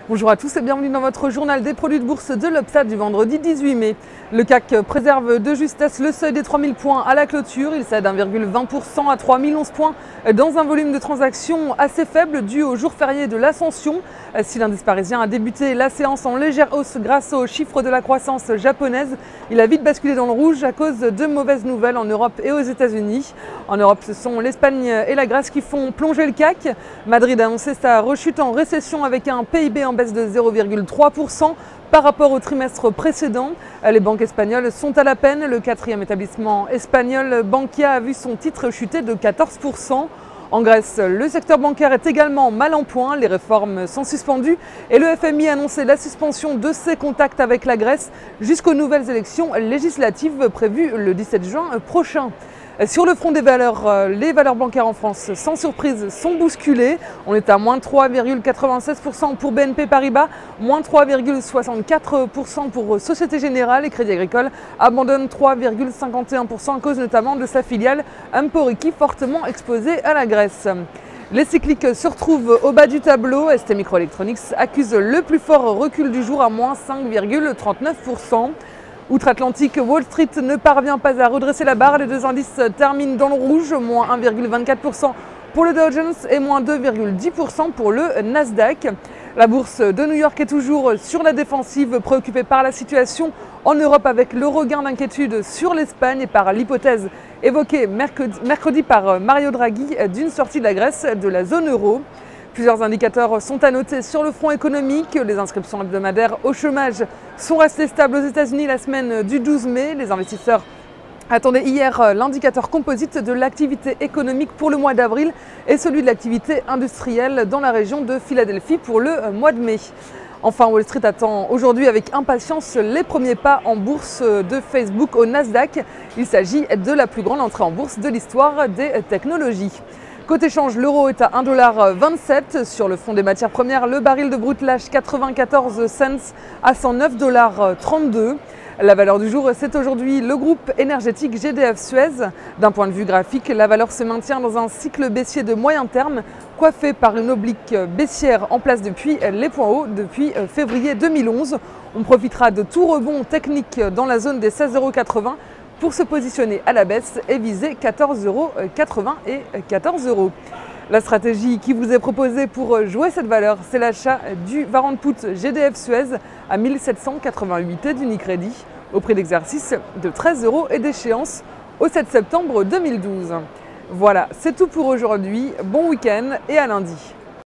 Bonjour à tous et bienvenue dans votre journal des produits de bourse de l'Obstat du vendredi 18 mai. Le CAC préserve de justesse le seuil des 3000 points à la clôture. Il cède 1,20% à 3011 points dans un volume de transactions assez faible dû au jour férié de l'Ascension. Si l'indice parisien a débuté la séance en légère hausse grâce aux chiffres de la croissance japonaise, il a vite basculé dans le rouge à cause de mauvaises nouvelles en Europe et aux États-Unis. En Europe, ce sont l'Espagne et la Grèce qui font plonger le CAC. Madrid a annoncé sa rechute en récession avec un PIB en baisse de 0,3% par rapport au trimestre précédent. Les banques espagnoles sont à la peine. Le quatrième établissement espagnol, Bankia, a vu son titre chuter de 14%. En Grèce, le secteur bancaire est également mal en point. Les réformes sont suspendues et le FMI a annoncé la suspension de ses contacts avec la Grèce jusqu'aux nouvelles élections législatives prévues le 17 juin prochain. Sur le front des valeurs, les valeurs bancaires en France, sans surprise, sont bousculées. On est à moins 3,96% pour BNP Paribas, moins 3,64% pour Société Générale et Crédit Agricole abandonne 3,51% à cause notamment de sa filiale Emporiki, fortement exposée à la Grèce. Les cycliques se retrouvent au bas du tableau. ST Microelectronics accuse le plus fort recul du jour à moins 5,39%. Outre-Atlantique, Wall Street ne parvient pas à redresser la barre. Les deux indices terminent dans le rouge, moins 1,24% pour le Dow Jones et moins 2,10% pour le Nasdaq. La bourse de New York est toujours sur la défensive, préoccupée par la situation en Europe avec le regain d'inquiétude sur l'Espagne et par l'hypothèse évoquée mercredi par Mario Draghi d'une sortie de la Grèce de la zone euro. Plusieurs indicateurs sont à noter sur le front économique. Les inscriptions hebdomadaires au chômage sont restées stables aux États-Unis la semaine du 12 mai. Les investisseurs attendaient hier l'indicateur composite de l'activité économique pour le mois d'avril et celui de l'activité industrielle dans la région de Philadelphie pour le mois de mai. Enfin, Wall Street attend aujourd'hui avec impatience les premiers pas en bourse de Facebook au Nasdaq. Il s'agit de la plus grande entrée en bourse de l'histoire des technologies. Côté change, l'euro est à 1,27 $. Sur le front des matières premières, le baril de brut lâche 94 cents à 109,32 $. La valeur du jour, c'est aujourd'hui le groupe énergétique GDF Suez. D'un point de vue graphique, la valeur se maintient dans un cycle baissier de moyen terme, coiffé par une oblique baissière en place depuis les points hauts depuis février 2011. On profitera de tout rebond technique dans la zone des 16,80 € pour se positionner à la baisse et viser 14,80 € et 14 €. La stratégie qui vous est proposée pour jouer cette valeur, c'est l'achat du Warrant Put GDF Suez à 1788 et d'Unicredit au prix d'exercice de 13 € et d'échéance au 7 septembre 2012. Voilà, c'est tout pour aujourd'hui. Bon week-end et à lundi.